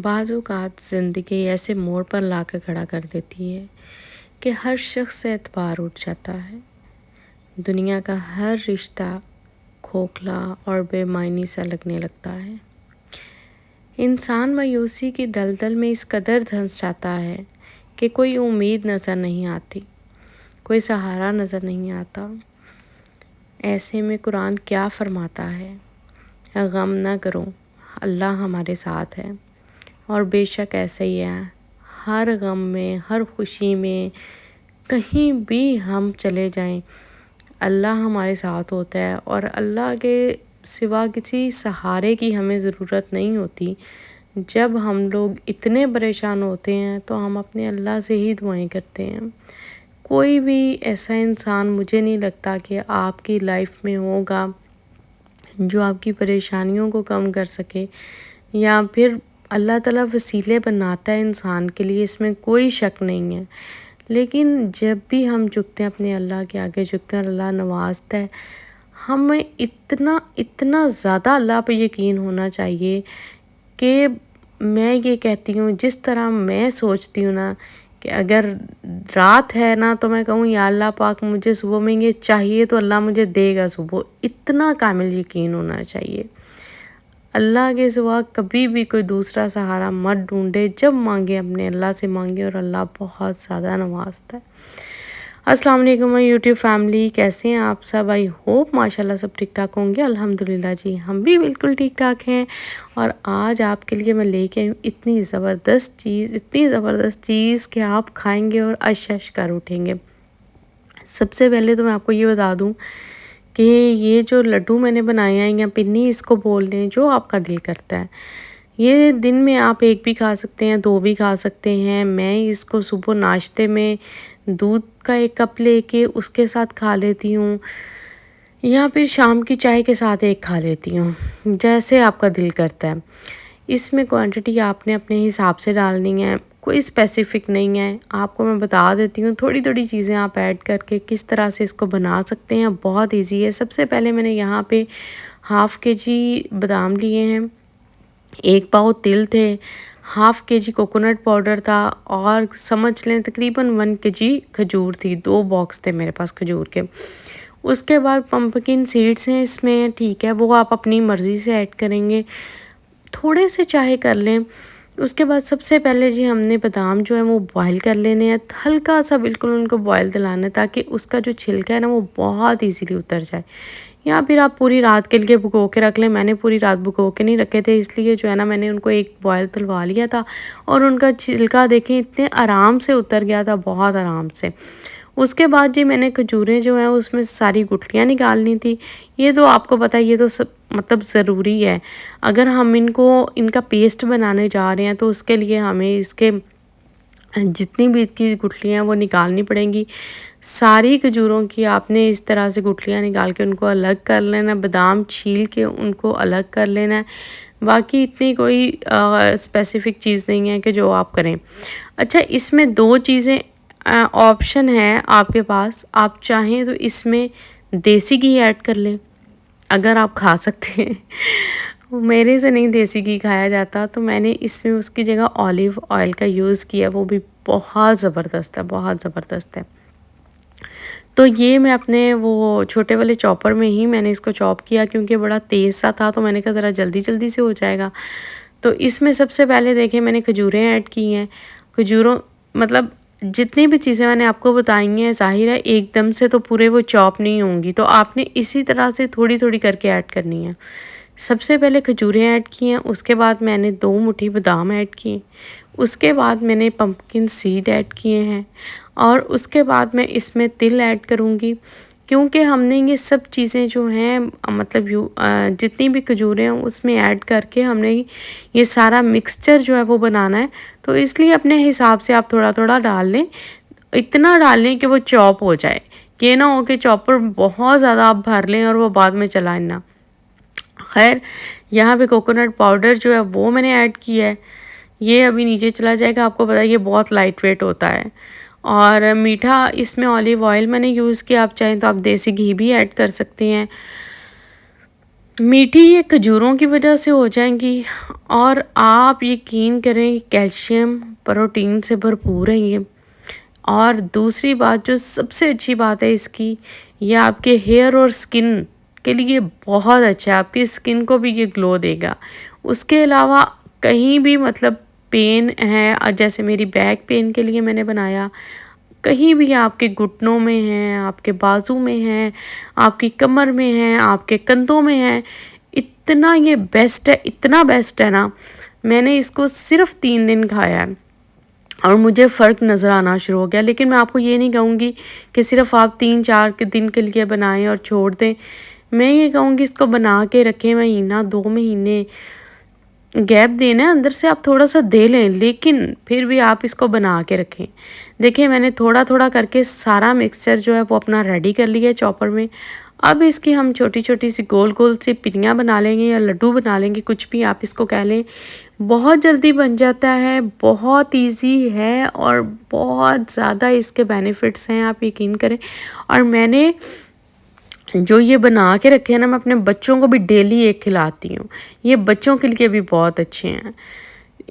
بعض اوقات زندگی ایسے موڑ پر لا کر کھڑا کر دیتی ہے کہ ہر شخص سے اعتبار اٹھ جاتا ہے۔ دنیا کا ہر رشتہ کھوکھلا اور بے معنی سا لگنے لگتا ہے۔ انسان مایوسی کی دلدل میں اس قدر دھنس جاتا ہے کہ کوئی امید نظر نہیں آتی، کوئی سہارا نظر نہیں آتا۔ ایسے میں قرآن کیا فرماتا ہے؟ غم نہ کرو، اللہ ہمارے ساتھ ہے۔ اور بے شک ایسا ہی ہے، ہر غم میں، ہر خوشی میں، کہیں بھی ہم چلے جائیں، اللہ ہمارے ساتھ ہوتا ہے اور اللہ کے سوا کسی سہارے کی ہمیں ضرورت نہیں ہوتی۔ جب ہم لوگ اتنے پریشان ہوتے ہیں تو ہم اپنے اللہ سے ہی دعائیں کرتے ہیں۔ کوئی بھی ایسا انسان مجھے نہیں لگتا کہ آپ کی لائف میں ہوگا جو آپ کی پریشانیوں کو کم کر سکے، یا پھر اللہ تعالیٰ وسیلے بناتا ہے انسان کے لیے، اس میں کوئی شک نہیں ہے۔ لیکن جب بھی ہم جھکتے ہیں اپنے اللہ کے آگے جھکتے ہیں اور اللہ نوازتا ہے، ہمیں اتنا زیادہ اللہ پہ یقین ہونا چاہیے کہ میں یہ کہتی ہوں، جس طرح میں سوچتی ہوں نا کہ اگر رات ہے نا تو میں کہوں یا اللہ پاک مجھے صبح میں یہ چاہیے تو اللہ مجھے دے گا صبح، اتنا کامل یقین ہونا چاہیے۔ اللہ کے سوا کبھی بھی کوئی دوسرا سہارا مت ڈھونڈے، جب مانگے اپنے اللہ سے مانگے اور اللہ بہت زیادہ نوازتا ہے۔ السلام علیکم یوٹیوب فیملی، کیسے ہیں آپ سب؟ آئی ہوپ ماشاءاللہ سب ٹھیک ٹھاک ہوں گے۔ الحمدللہ جی ہم بھی بالکل ٹھیک ٹھاک ہیں، اور آج آپ کے لیے میں لے کے آئی ہوں اتنی زبردست چیز کہ آپ کھائیں گے اور اش کر اٹھیں گے۔ سب سے پہلے تو میں آپ کو یہ بتا دوں کہ یہ جو لڈو میں نے بنایا ہے یا پنی اس کو بول دیں، جو آپ کا دل کرتا ہے، یہ دن میں آپ ایک بھی کھا سکتے ہیں، 2 بھی کھا سکتے ہیں۔ میں اس کو صبح ناشتے میں دودھ کا 1 کپ لے کے اس کے ساتھ کھا لیتی ہوں، یا پھر شام کی چائے کے ساتھ 1 کھا لیتی ہوں، جیسے آپ کا دل کرتا ہے۔ اس میں کوانٹٹی آپ نے اپنے حساب سے ڈالنی ہے، کوئی اسپیسیفک نہیں ہے۔ آپ کو میں بتا دیتی ہوں، تھوڑی چیزیں آپ ایڈ کر کے کس طرح سے اس کو بنا سکتے ہیں، بہت ایزی ہے۔ سب سے پہلے میں نے یہاں پہ ½ kg بادام لیے ہیں، 1 پاؤ تل تھے، ½ kg کوکونٹ پاؤڈر تھا، اور سمجھ لیں تقریباً 1 kg کھجور تھی، 2 باکس تھے میرے پاس کھجور کے۔ اس کے بعد پمپکن سیڈز ہیں اس میں، ٹھیک ہے، وہ آپ اپنی مرضی سے ایڈ کریں گے، تھوڑے سے چاہے کر لیں۔ اس کے بعد سب سے پہلے جی ہم نے بادام جو ہے وہ بوائل کر لینے ہیں، ہلکا سا بالکل ان کو بوائل دلانا ہے تاکہ اس کا جو چھلکا ہے نا وہ بہت ایزیلی اتر جائے، یا پھر آپ پوری رات کے لیے بھگو کے رکھ لیں۔ میں نے پوری رات بھگو کے نہیں رکھے تھے، اس لیے جو ہے نا میں نے ان کو 1 بوائل دلوا لیا تھا، اور ان کا چھلکا دیکھیں اتنے آرام سے اتر گیا تھا، بہت آرام سے۔ اس کے بعد جی میں نے کھجوریں جو ہیں اس میں ساری گٹلیاں نکالنی تھی۔ یہ تو آپ کو پتہ ہے، یہ تو مطلب ضروری ہے، اگر ہم ان کا پیسٹ بنانے جا رہے ہیں تو اس کے لیے ہمیں اس کے جتنی بھی کی گٹلیاں ہیں وہ نکالنی پڑیں گی۔ ساری کھجوروں کی آپ نے اس طرح سے گٹلیاں نکال کے ان کو الگ کر لینا، بادام چھیل کے ان کو الگ کر لینا ہے۔ باقی اتنی کوئی اسپیسیفک چیز نہیں ہے کہ جو آپ کریں۔ اچھا، اس میں 2 چیزیں آپشن ہے آپ کے پاس، آپ چاہیں تو اس میں دیسی گھی ایڈ کر لیں اگر آپ کھا سکتے ہیں۔ میرے سے نہیں دیسی گھی کھایا جاتا، تو میں نے اس میں اس کی جگہ اولیو آئل کا یوز کیا، وہ بھی بہت زبردست ہے، بہت زبردست ہے۔ تو یہ میں اپنے وہ چھوٹے والے چاپر میں ہی میں نے اس کو چاپ کیا، کیونکہ بڑا تیز سا تھا تو میں نے کہا ذرا جلدی سے ہو جائے گا۔ تو اس میں سب سے پہلے دیکھیں میں نے کھجوریں ایڈ کی ہیں۔ کھجوروں مطلب جتنی بھی چیزیں میں نے آپ کو بتائی ہیں، ظاہر ہے ایک دم سے تو پورے وہ چاپ نہیں ہوں گی، تو آپ نے اسی طرح سے تھوڑی کر کے ایڈ کرنی ہے۔ سب سے پہلے کھجوریں ایڈ کی ہیں، اس کے بعد میں نے 2 مٹھی بادام ایڈ کیے، اس کے بعد میں نے پمپکن سیڈ ایڈ کیے ہیں، اور اس کے بعد میں اس میں تل ایڈ کروں گی، کیونکہ ہم نے یہ سب چیزیں جو ہیں مطلب جتنی بھی کھجوریں ہیں اس میں ایڈ کر کے ہم نے یہ سارا مکسچر جو ہے وہ بنانا ہے، تو اس لیے اپنے حساب سے آپ تھوڑا ڈال لیں، اتنا ڈال لیں کہ وہ چاپ ہو جائے، یہ نہ ہو کہ چاپر بہت زیادہ آپ بھر لیں اور وہ بعد میں چلائیں نہ۔ خیر، یہاں پہ کوکونٹ پاؤڈر جو ہے وہ میں نے ایڈ کیا ہے، یہ ابھی نیچے چلا جائے گا، آپ کو پتہ ہے یہ بہت لائٹ ویٹ ہوتا ہے۔ اور میٹھا اس میں اولیو آئل میں نے یوز کیا، آپ چاہیں تو آپ دیسی گھی بھی ایڈ کر سکتے ہیں۔ मीठी ये खजूरों की वजह से हो जाएंगी, और आप यकीन करें कैल्शियम प्रोटीन से भरपूर है ये। और दूसरी बात जो सबसे अच्छी बात है इसकी, ये आपके हेयर और स्किन के लिए बहुत अच्छा है, आपकी स्किन को भी ये ग्लो देगा। उसके अलावा कहीं भी मतलब पेन है, जैसे मेरी बैक पेन के लिए मैंने बनाया, कहीं भी आपके घुटनों में है, आपके बाजू में है, आपकी कमर में है, आपके कंधों में है, इतना ये बेस्ट है, इतना बेस्ट है ना। मैंने इसको सिर्फ 3 दिन खाया है और मुझे फ़र्क नज़र आना शुरू हो गया। लेकिन मैं आपको ये नहीं कहूँगी कि सिर्फ आप 3-4 के दिन के लिए बनाएं और छोड़ दें। मैं ये कहूँगी इसको बना के रखें, महीना 2 महीने गैप देना है, अंदर से आप थोड़ा सा दे लें, लेकिन फिर भी आप इसको बना के रखें। देखिए मैंने थोड़ा थोड़ा करके सारा मिक्सचर जो है वो अपना रेडी कर लिया है चॉपर में। अब इसकी हम छोटी छोटी सी गोल गोल सी पिनियाँ बना लेंगे या लड्डू बना लेंगे, कुछ भी आप इसको कह लें। बहुत जल्दी बन जाता है, बहुत इजी है और बहुत ज़्यादा इसके बेनिफिट्स हैं, आप यकीन करें। और मैंने जो ये बना के रखे हैं ना, मैं अपने बच्चों को भी डेली एक खिलाती हूँ। ये बच्चों के लिए भी बहुत अच्छे हैं,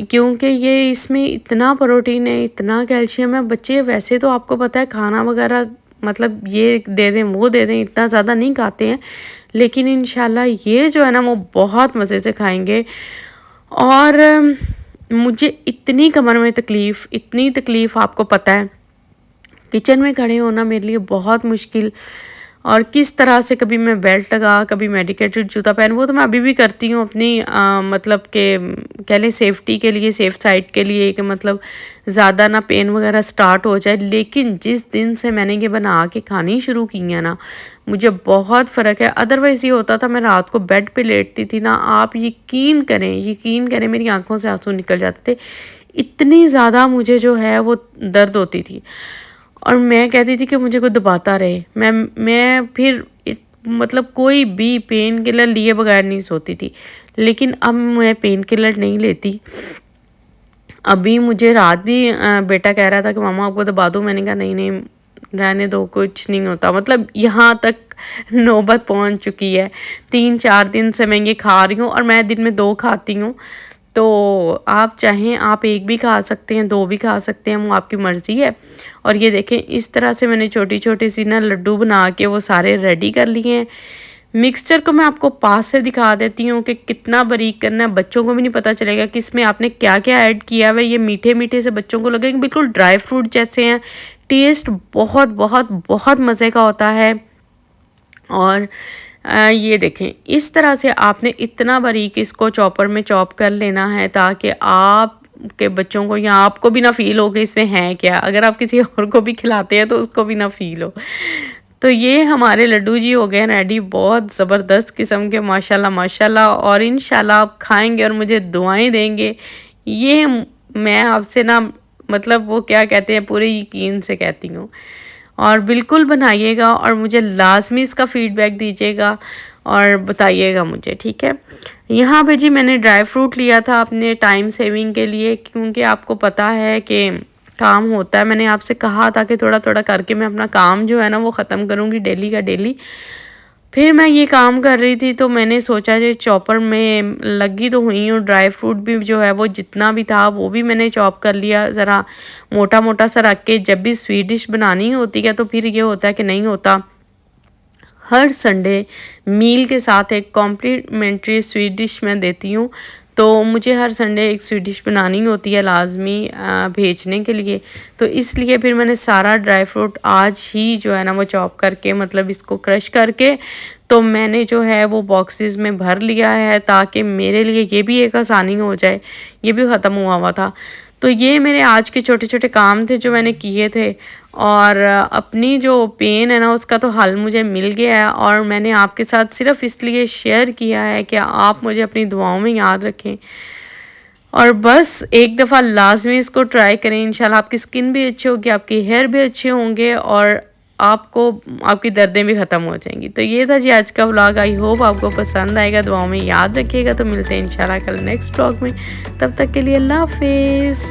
क्योंकि ये इसमें इतना प्रोटीन है, इतना कैल्शियम है। बच्चे वैसे तो आपको पता है खाना वगैरह मतलब ये दे दें वो दे दें, इतना ज़्यादा नहीं खाते हैं, लेकिन इंशाल्लाह ये जो है ना वो बहुत मज़े से खाएंगे। और मुझे इतनी कमर में तकलीफ़, इतनी तकलीफ़ आपको पता है, किचन में खड़े होना मेरे लिए बहुत मुश्किल। और किस तरह से कभी मैं बेल्ट लगा, कभी मेडिकेटेड जूता पहन, वो तो मैं अभी भी करती हूँ अपनी मतलब के कह लें सेफ्टी के लिए, सेफ साइड के लिए, कि मतलब ज़्यादा ना पेन वगैरह स्टार्ट हो जाए। लेकिन जिस दिन से मैंने ये बना के खानी शुरू की है ना, मुझे बहुत फ़र्क है। अदरवाइज़ ये होता था मैं रात को बेड पे लेटती थी ना, आप यकीन करें मेरी आंखों से आंसू निकल जाते थे, इतनी ज़्यादा मुझे जो है वो दर्द होती थी। और मैं कहती थी कि मुझे कोई दबाता रहे, मैं फिर मतलब कोई भी पेन किलर लिए बगैर नहीं सोती थी। लेकिन अब मैं पेन किलर नहीं लेती। अभी मुझे रात भी बेटा कह रहा था कि मामा आपको दबा दूँ, मैंने कहा नहीं नहीं रहने दो, कुछ नहीं होता। मतलब यहाँ तक नौबत पहुँच चुकी है। 3-4 दिन से मैं ये खा रही हूँ और मैं दिन में 2 खाती हूँ। तो आप चाहें आप 1 भी खा सकते हैं, 2 भी खा सकते हैं, वो आपकी मर्ज़ी है। और ये देखें इस तरह से मैंने छोटी छोटी सी ना लड्डू बना के वो सारे रेडी कर लिए हैं। मिक्सचर को मैं आपको पास से दिखा देती हूँ कि कितना बारीक करना है, बच्चों को भी नहीं पता चलेगा कि इसमें आपने क्या क्या ऐड किया हुआ है। ये मीठे मीठे से बच्चों को लगेंगे बिल्कुल ड्राई फ्रूट जैसे हैं। टेस्ट बहुत बहुत बहुत मज़े का होता है। और ये देखें इस तरह से आपने इतना बारीक इसको चॉपर में चॉप कर लेना है, ताकि आप के बच्चों को या आपको भी ना फ़ील हो कि इसमें है क्या। अगर आप किसी और को भी खिलाते हैं तो उसको भी ना फ़ील हो। तो ये हमारे लड्डू जी हो गए रेडी, बहुत ज़बरदस्त किस्म के, माशाल्लाह माशाल्लाह। और इंशाल्लाह आप खाएंगे और मुझे दुआएं देंगे, ये मैं आपसे ना मतलब वो क्या कहते हैं पूरे यकीन से कहती हूँ। और बिल्कुल बनाइएगा और मुझे लाजमी इसका फ़ीडबैक दीजिएगा और बताइएगा मुझे, ठीक है। यहाँ पे जी मैंने ड्राई फ्रूट लिया था अपने टाइम सेविंग के लिए, क्योंकि आपको पता है कि काम होता है। मैंने आपसे कहा था कि थोड़ा थोड़ा करके मैं अपना काम जो है ना वो ख़त्म करूँगी डेली का डेली। फिर मैं ये काम कर रही थी तो मैंने सोचा ये चॉपर में लगी तो हुई हूँ, ड्राई फ्रूट भी जो है वो जितना भी था वो भी मैंने चॉप कर लिया, ज़रा मोटा मोटा सा रख के। जब भी स्वीट डिश बनानी होती है तो फिर ये होता है कि नहीं होता। हर संडे मील के साथ एक कॉम्प्लीमेंट्री स्वीट डिश मैं देती हूँ, तो मुझे हर संडे एक स्वीट डिश बनानी होती है लाजमी भेजने के लिए। तो इसलिए फिर मैंने सारा ड्राई फ्रूट आज ही जो है ना वो चॉप करके मतलब इसको क्रश करके तो मैंने जो है वो बॉक्सेस में भर लिया है, ताकि मेरे लिए ये भी एक आसानी हो जाए। ये भी ख़त्म हुआ हुआ था। तो ये मेरे आज के छोटे छोटे काम थे जो मैंने किए थे। और अपनी जो पेन है ना उसका तो हल मुझे मिल गया है, और मैंने आपके साथ सिर्फ इसलिए शेयर किया है कि आप मुझे अपनी दुआओं में याद रखें। और बस एक दफ़ा लाजमी इसको ट्राई करें, इंशाल्लाह आपकी स्किन भी अच्छी होगी, आपके हेयर भी अच्छे होंगे और आपको आपकी दर्दें भी ख़त्म हो जाएंगी। तो ये था जी आज का व्लॉग। आई होप आपको पसंद आएगा, दुआओं में याद रखिएगा। तो मिलते हैं इंशाल्लाह कल नेक्स्ट व्लॉग में, तब तक के लिए अल्लाह हाफिज़।